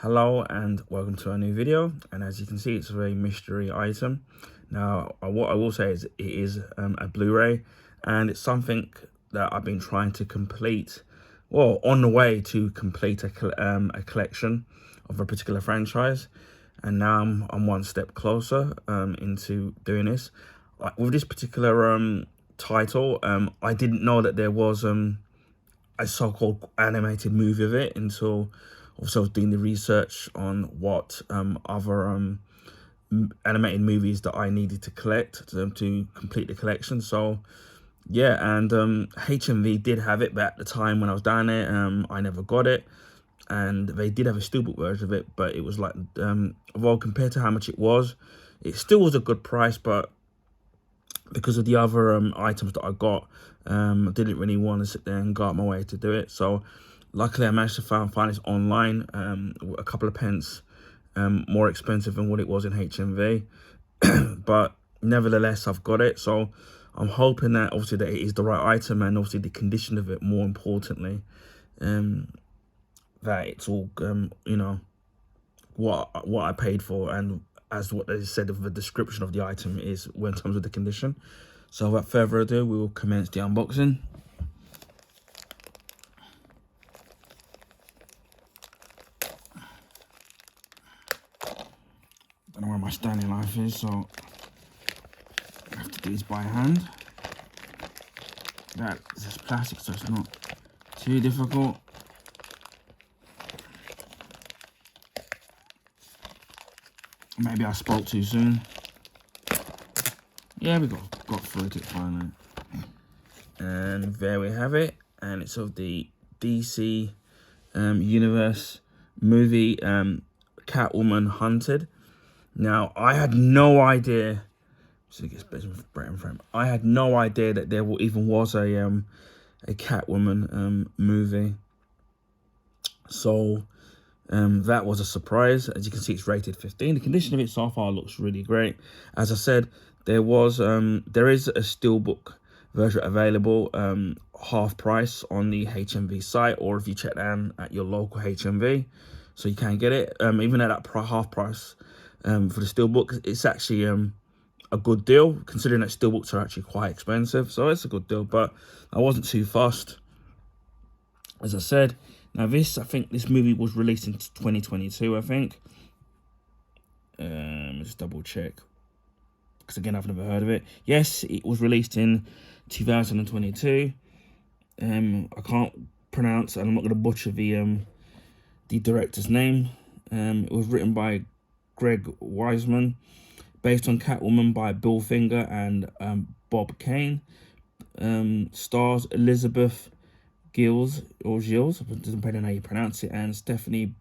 Hello and welcome to a new video, and as you can see, it's a very mystery item. Now what I will say is it is a Blu-ray, and it's something that I've been trying to complete, well, on the way to complete a collection of a particular franchise, and now I'm one step closer into doing this. With this particular title, I didn't know that there was a so-called animated movie of it until also I was doing the research on what other animated movies that I needed to collect to complete the collection. So yeah, and HMV did have it, but at the time when I was down there, I never got it. And they did have a steelbook version of it, but it was like, well, compared to how much it still was a good price, but because of the other items that I got, I didn't really want to sit there and go out my way to do it. So luckily I managed to find this online, a couple of pence more expensive than what it was in HMV. But nevertheless, I've got it. So I'm hoping that obviously that it is the right item, and obviously the condition of it, more importantly, that it's all, you know, what I paid for, and as what they said of the description of the item is in terms of the condition. So without further ado, we will commence the unboxing. Don't know where my standing knife is, so I have to do this by hand. That is just plastic, so it's not too difficult. Maybe I spoke too soon. Yeah, we got through it finally. And there we have it. And it's of the DC Universe movie, Catwoman Hunted. Now, I had no idea. So it gets better in frame. I had no idea that there even was a Catwoman movie. So that was a surprise. As you can see, it's rated 15. The condition of it so far looks really great. As I said, there is a steelbook version available, half price on the HMV site, or if you check down at your local HMV, so you can get it. Even at that half price for the steelbook, it's actually a good deal, considering that steelbooks are actually quite expensive. So it's a good deal, but I wasn't too fussed. As I said, now I think this movie was released in 2022, I think. Just double check, because again, I've never heard of it. Yes, it was released in 2022. I can't pronounce, and I'm not going to butcher the director's name. It was written by Greg Wiseman, based on Catwoman by Bill Finger and Bob Kane. Stars Elizabeth Gills, depending on how you pronounce it, and Stephanie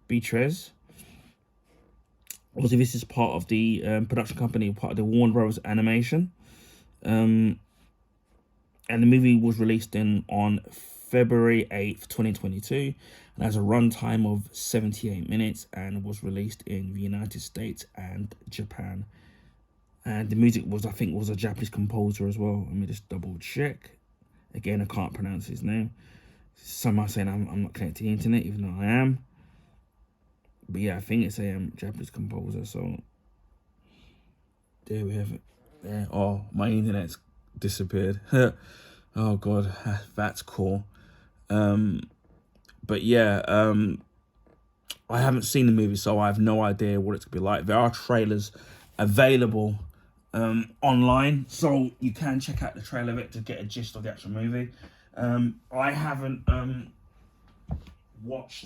Beatriz. Also, this is part of the production company, part of the Warner Bros. Animation. And the movie was released on February 8th, 2022, and has a runtime of 78 minutes, and was released in the United States and Japan. And the music was, I think, was a Japanese composer as well. Let me just double check. Again, I can't pronounce his name. Some are saying I'm not connected to the internet, even though I am. But yeah, I think it's a Japanese composer. So there we have it. There. Oh, my internet's disappeared. Oh god, that's cool. But yeah, I haven't seen the movie, so I have no idea what it's gonna be like. There are trailers available online, so you can check out the trailer of it to get a gist of the actual movie. I haven't watched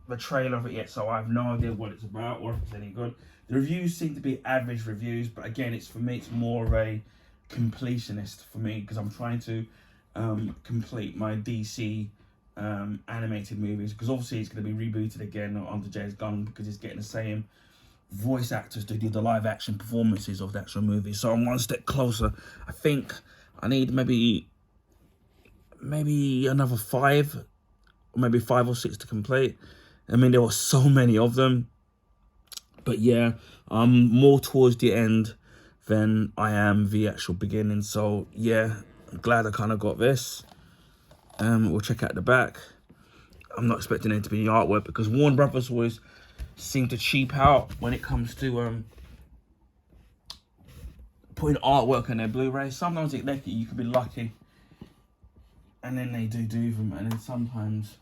the trailer of it yet, so I have no idea what it's about or if it's any good. The reviews seem to be average reviews, but again, for me it's more of a completionist for me, because I'm trying to complete my DC animated movies, because obviously it's going to be rebooted again under James Gunn, because it's getting the same voice actors to do the live action performances of the actual movie. So I'm one step closer. I think I need maybe another 5, or maybe 5 or 6 to complete. I mean, there were so many of them, but yeah, I'm more towards the end than I am the actual beginning. So yeah, I'm glad I kind of got this. We'll check out the back. I'm not expecting it to be artwork because Warner Brothers always seem to cheap out when it comes to putting artwork on their Blu-ray. Sometimes you could be lucky, and then they do them, and then sometimes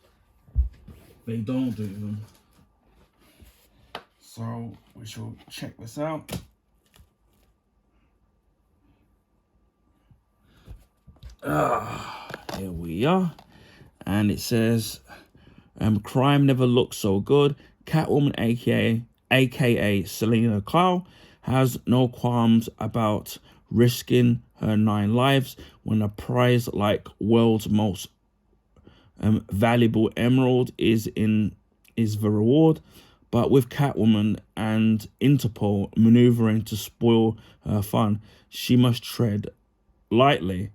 they don't do them. So we shall check this out. Here we are, and it says, "Crime never looked so good. Catwoman, aka Selena Kyle, has no qualms about risking her 9 lives when a prize like world's most valuable emerald is the reward. But with Catwoman and Interpol maneuvering to spoil her fun, she must tread lightly.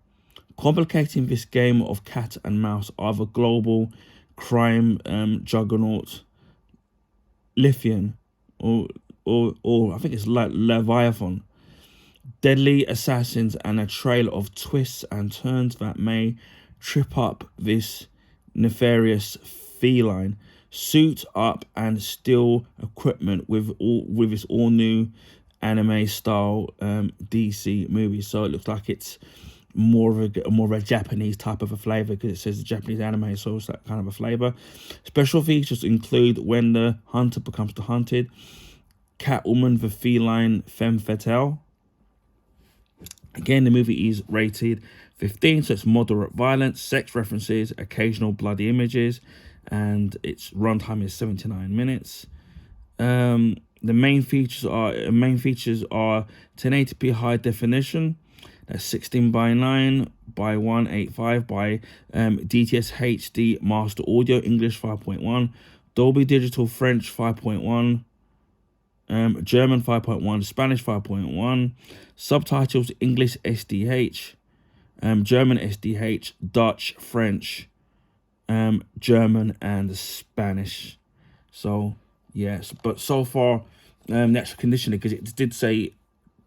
Complicating this game of cat and mouse are the global crime juggernaut Lithium, or I think it's like Leviathan, deadly assassins, and a trail of twists and turns that may trip up this nefarious feline. Suit up and steal equipment with its all new anime style DC movie. So it looks like it's more of a Japanese type of a flavor because it says the Japanese anime, so it's that kind of a flavor. Special features include when the hunter becomes the hunted, Catwoman the feline femme fatale. Again, the movie is rated 15, so it's moderate violence, sex references, occasional bloody images, and its runtime is 79 minutes. The main features are 1080p high definition, that's 16 by 9 by 185 by DTS HD Master Audio English 5.1, Dolby Digital French 5.1, German 5.1, Spanish 5.1, subtitles English SDH, German SDH, Dutch, French, German, and Spanish. So yes, but so far the actual condition, because it did say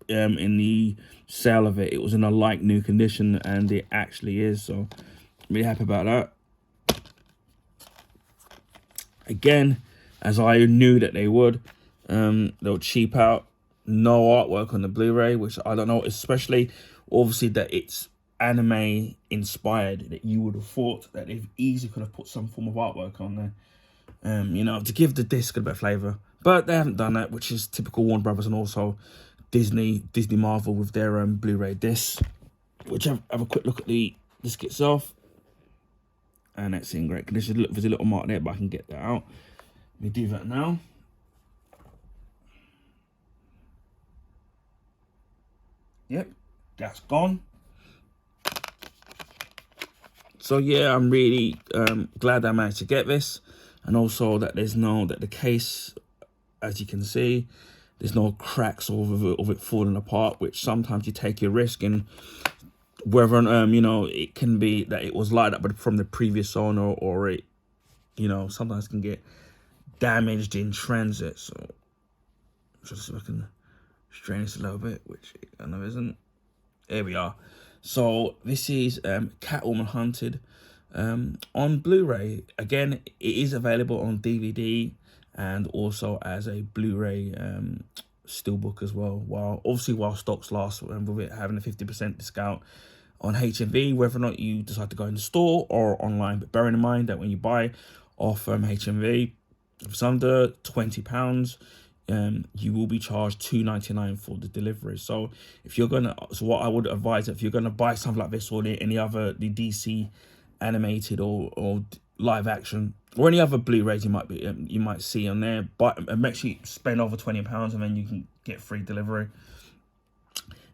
in the sale of it was in a like new condition, and it actually is, so I'm really happy about that. Again, as I knew that they would, they'll cheap out. No artwork on the Blu-ray, which I don't know, especially obviously that it's anime inspired, that you would have thought that they easily could have put some form of artwork on there, you know, to give the disc a bit of flavor. But they haven't done that, which is typical Warner Brothers, and also Disney Marvel with their Blu-ray discs. Which have a quick look at the disc itself, and that's in great condition. Look, there's a little mark there, but I can get that out. Let me do that now. Yep, that's gone. So yeah, I'm really glad I managed to get this, and also that that the case, as you can see, there's no cracks of it falling apart, which sometimes you take your risk in whether you know, it can be that it was like that but from the previous owner, or it, you know, sometimes can get damaged in transit. So just so I can strain this a little bit, which it kind of isn't. There we are. So this is Catwoman Hunted on Blu-ray. Again, it is available on DVD and also as a Blu-ray steelbook as well. While stocks last, with it having a 50% discount on HMV, whether or not you decide to go in the store or online. But bearing in mind that when you buy off HMV, if it's under £20, you will be charged $2.99 for the delivery. So if you're gonna, so what I would advise, if you're gonna buy something like this, or any other the DC animated or live action, or any other Blu-rays you might see on there, but make sure you spend over £20, and then you can get free delivery.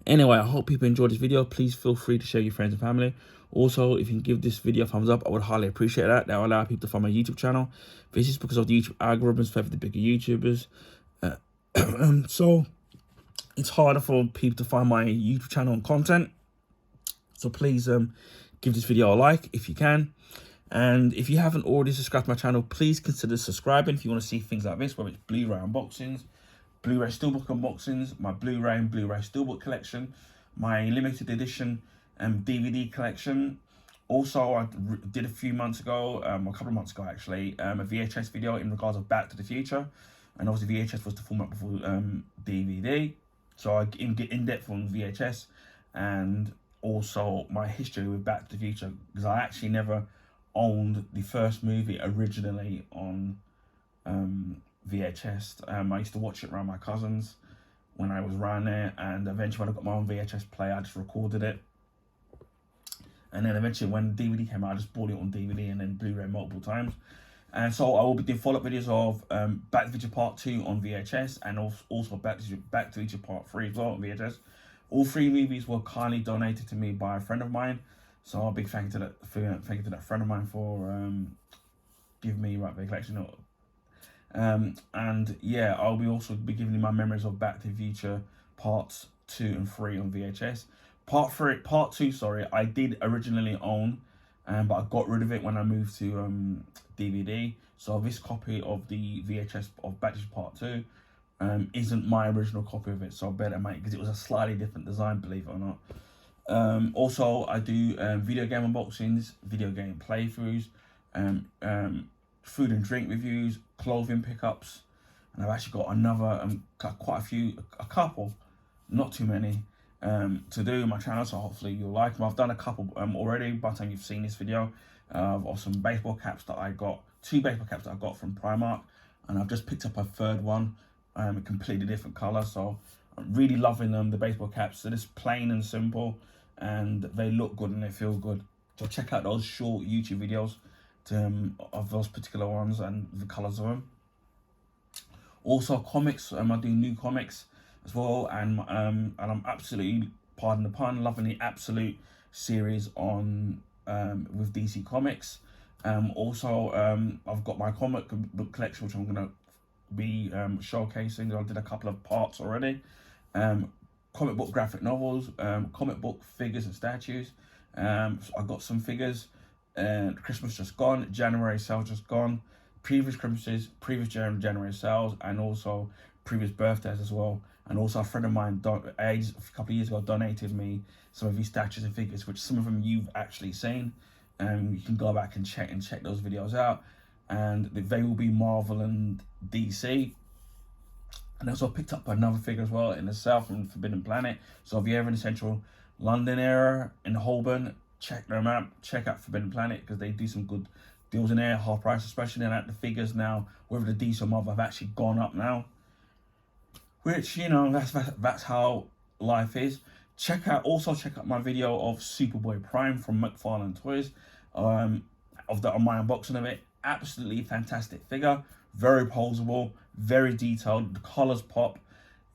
Anyway, I hope people enjoyed this video. Please feel free to share your friends and family. Also, if you can give this video a thumbs up, I would highly appreciate that. That will allow people to find my YouTube channel. This is because of the YouTube algorithms favor the bigger YouTubers. So it's harder for people to find my YouTube channel and content. So please give this video a like if you can. And if you haven't already subscribed to my channel, please consider subscribing if you want to see things like this, whether it's Blu-ray unboxings, Blu-ray Steelbook unboxings, my Blu-ray and Blu-ray Steelbook collection, my limited edition DVD collection, Also, I did a few months ago, a couple of months ago actually, a VHS video in regards of Back to the Future, and obviously VHS was the format before DVD. So I get in depth on VHS, and also my history with Back to the Future, because I actually never owned the first movie originally on VHS. I used to watch it around my cousins when I was around there, and eventually when I got my own VHS player, I just recorded it. And then eventually when DVD came out, I just bought it on DVD and then Blu-ray multiple times. And so I will be doing follow-up videos of Back to the Future Part 2 on VHS, and also Back to the Future Part 3 as well on VHS. All three movies were kindly donated to me by a friend of mine. So a big thank you to that friend of mine for giving me the collection. And yeah, I'll be also be giving you my memories of Back to the Future Parts 2 and 3 on VHS. Part 2, sorry, I did originally own, but I got rid of it when I moved to DVD. So this copy of the VHS of Back to the Future Part 2 isn't my original copy of it, so I better make, because it was a slightly different design, believe it or not. Also, I do video game unboxings, video game playthroughs, food and drink reviews, clothing pickups, and I've actually got another, a couple, not too many, to do my channel, so hopefully you'll like them. I've done a couple already by the time you've seen this video, of some baseball caps that I got, 2 baseball caps that I got from Primark, and I've just picked up a third one, a completely different color. So I'm really loving them, the baseball caps. They're just plain and simple, and they look good and they feel good. So check out those short YouTube videos of those particular ones and the colors of them. Also comics, I do new comics as well, and I'm absolutely, pardon the pun, loving the Absolute series on with DC Comics. Also, I've got my comic book collection, which I'm gonna be showcasing. I did a couple of parts already. Comic book graphic novels, comic book figures and statues. So I got some figures. Christmas just gone, January sales just gone, previous Christmases, previous January sales, and also previous birthdays as well. And also a friend of mine a couple of years ago donated me some of these statues and figures, which some of them you've actually seen. You can go back and check those videos out, and they will be Marvel and DC. And also picked up another figure as well in the south from Forbidden Planet. So if you're ever in the central London area in Holborn, check them out. Check out Forbidden Planet, because they do some good deals in there, half price, especially now that the figures now, whether the DC or Marvel, have actually gone up now. Which, you know, that's how life is. Also check out my video of Superboy Prime from McFarlane Toys, on my unboxing of it. Absolutely fantastic figure, very posable, very detailed. The colors pop.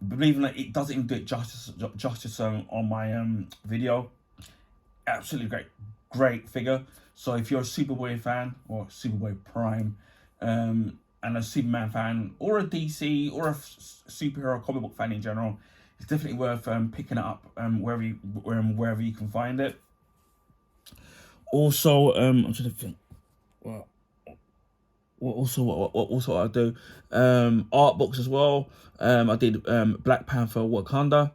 Believe it or not, it doesn't even do it justice on my video. Absolutely great figure. So if you're a Superboy fan, or Superboy Prime, and a Superman fan, or a DC, or a superhero comic book fan in general, it's definitely worth picking it up wherever you can find it. Also, I'm trying to think. Well, what I do, art books as well. I did Black Panther Wakanda,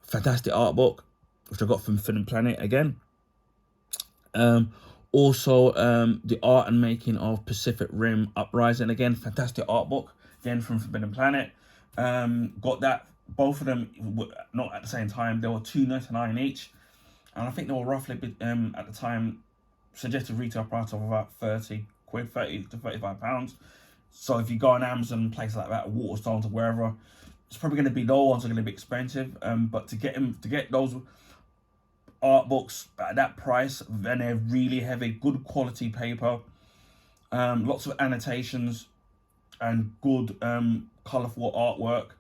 fantastic art book, which I got from Forbidden Planet again. Also, the art and making of Pacific Rim Uprising, again, fantastic art book, again from Forbidden Planet. Got that, both of them, not at the same time. They were $2.99 each, and I think they were roughly at the time suggested retail price of about 30 quid, 30 to 35 pounds. So if you go on Amazon, places like that, Waterstones or wherever, it's probably going to be, those ones are going to be expensive. But to get those art books at that price, then they're really heavy, good quality paper, lots of annotations, and good colourful artwork,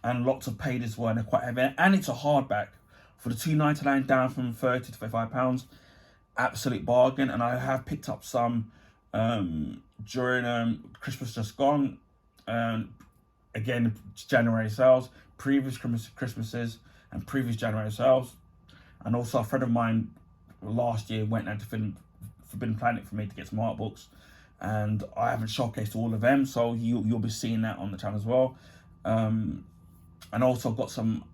and lots of pages as well, and they're quite heavy. And it's a hardback for the $2.99 down from 30 to 35 pounds. Absolute bargain. And I have picked up some during Christmas just gone, again, January sales, previous Christmases and previous January sales. And also a friend of mine last year went out to Forbidden Planet for me to get some art books, and I haven't showcased all of them, so you'll be seeing that on the channel as well. And also got some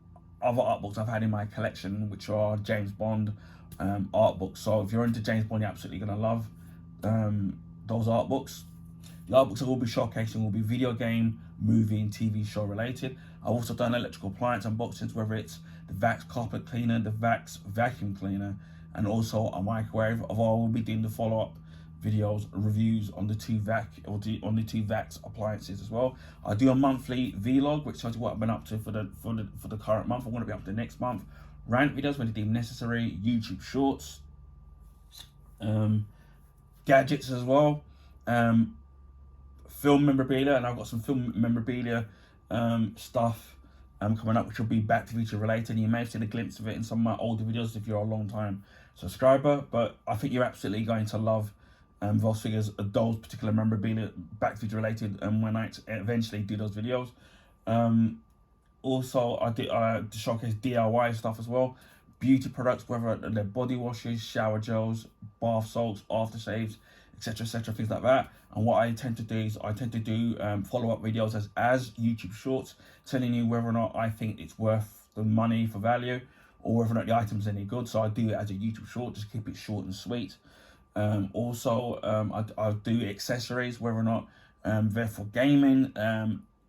other art books I've had in my collection, which are James Bond art books. So if you're into James Bond, you're absolutely gonna love those art books. The art books I will be showcasing will be video game, movie, and TV show related. I've also done electrical appliance unboxings, whether it's the Vax carpet cleaner, the Vax vacuum cleaner, and also a microwave. Although I will be doing the follow-up videos, reviews on the two Vax appliances as well. I do a monthly vlog, which tells you what I've been up to for the current month. I want to be up to next month. Rant videos when they deem necessary, YouTube shorts, gadgets as well, film memorabilia, and I've got some film memorabilia stuff coming up, which will be Back to the Future related. You may have seen a glimpse of it in some of my older videos if you're a long time subscriber, but I think you're absolutely going to love those figures, those particular memorabilia, Back to the Future related, when I eventually do those videos. Also, I did to showcase DIY stuff as well. Beauty products, whether they're body washes, shower gels, bath salts, aftershaves, etc., things like that. And what I tend to do is follow-up videos as YouTube shorts, telling you whether or not I think it's worth the money for value, or whether or not the item's any good. So I do it as a YouTube short, just keep it short and sweet. Also, I do accessories, whether or not they're for gaming,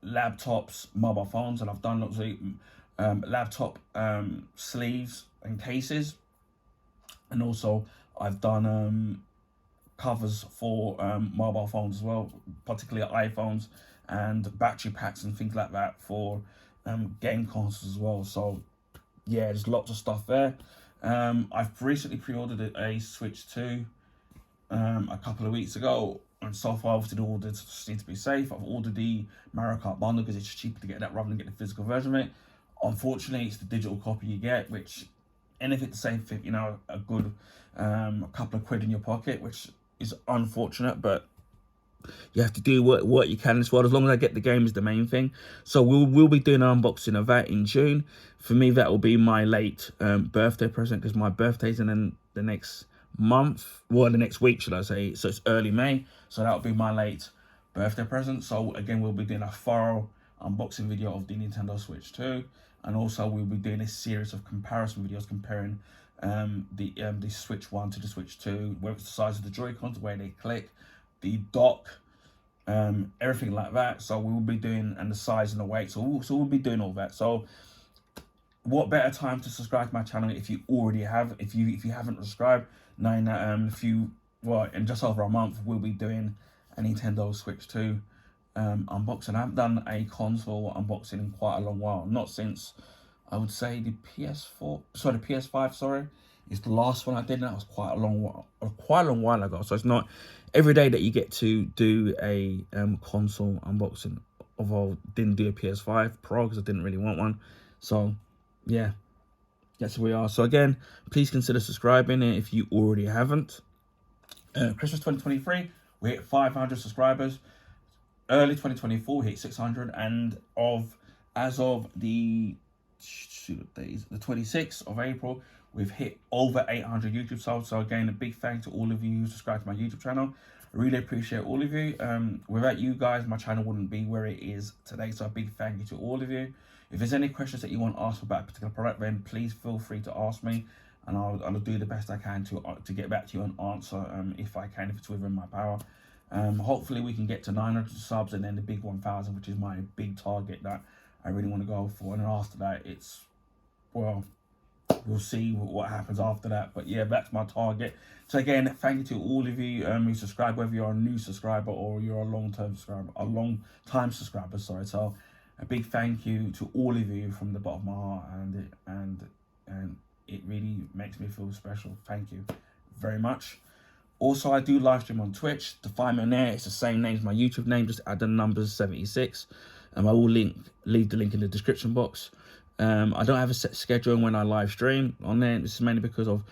laptops, mobile phones, and I've done lots of laptop sleeves and cases, and also I've done covers for mobile phones as well, particularly iPhones, and battery packs and things like that for game consoles as well. So yeah, there's lots of stuff there. I've recently pre-ordered a Switch 2 a couple of weeks ago, and so far obviously the orders just need to be safe. I've ordered the Mario Kart bundle because it's cheaper to get that rather than get the physical version of it. Unfortunately, it's the digital copy you get, which anything to save, you know, a good a couple of quid in your pocket, which is unfortunate, but you have to do what you can as well. As long as I get the game is the main thing. So we'll be doing an unboxing of that in June. For me, that will be my late birthday present, because my birthday's in the next month, well, the next week, should I say. So it's early May, so that'll be my late birthday present. So again, we'll be doing a thorough unboxing video of the Nintendo Switch 2, and also we'll be doing a series of comparison videos comparing the Switch 1 to the Switch 2, whether it's the size of the Joy-Cons, the way they click, the dock, everything like that. So we will be doing, and the size and the weight, so we'll be doing all that. So what better time to subscribe to my channel if you already have, if you haven't subscribed, knowing that in just over a month we'll be doing a Nintendo Switch 2 unboxing. I haven't done a console unboxing in quite a long while, not since I would say the PS5, sorry, is the last one I did, and that was quite a long while ago. So it's not every day that you get to do a console unboxing. Although I didn't do a PS5 Pro because I didn't really want one. So yeah, that's where we are. So again, please consider subscribing if you already haven't. Christmas 2023, we hit 500 subscribers. Early 2024, we hit 600, and as of the 26th of April, we've hit over 800 YouTube subs. So again, a big thank to all of you who subscribe to my YouTube channel. I really appreciate all of you. Without you guys, my channel wouldn't be where it is today. So a big thank you to all of you. If there's any questions that you want to ask about a particular product, then please feel free to ask me, and I'll do the best I can to get back to you and answer if I can, if it's within my power. Hopefully we can get to 900 subs, and then the big 1,000, which is my big target that I really want to go for. And then after that, it's, well, we'll see what happens after that. But yeah, that's my target. So again, thank you to all of you who subscribe, whether you're a new subscriber or you're a long-time subscriber, sorry. So a big thank you to all of you from the bottom of my heart, and it really makes me feel special. Thank you very much. Also, I do live stream on Twitch. To find me on there, it's the same name as my YouTube name, just add the numbers 76. I will leave the link in the description box. I don't have a set schedule when I live stream on there. This is mainly because of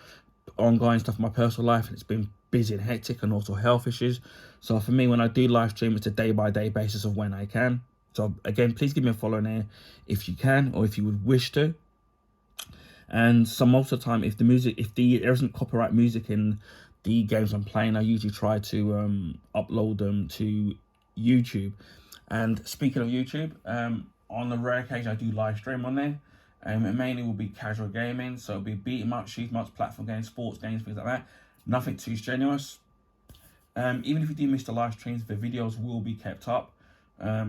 ongoing stuff in my personal life, and it's been busy and hectic, and also health issues. So for me, when I do live stream, it's a day-by-day basis of when I can. So again, please give me a follow there if you can, or if you would wish to. And most of the time, if there isn't copyright music in the games I'm playing, I usually try to upload them to YouTube. And speaking of YouTube, on the rare occasion I do live stream on there, It mainly will be casual gaming, so it'll be beat 'em up, shoot 'em ups, platform games, sports games, things like that. Nothing too strenuous. Even if you do miss the live streams, the videos will be kept up,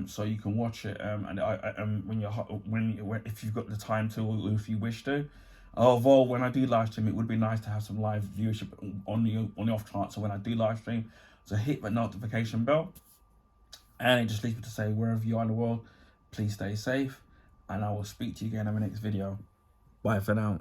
so you can watch it. And if you've got the time to, or if you wish to. Although when I do live stream, it would be nice to have some live viewership on the off chance. So when I do live stream, so hit that notification bell. And it just leaves me to say, wherever you are in the world, please stay safe. And I will speak to you again in the next video. Bye for now.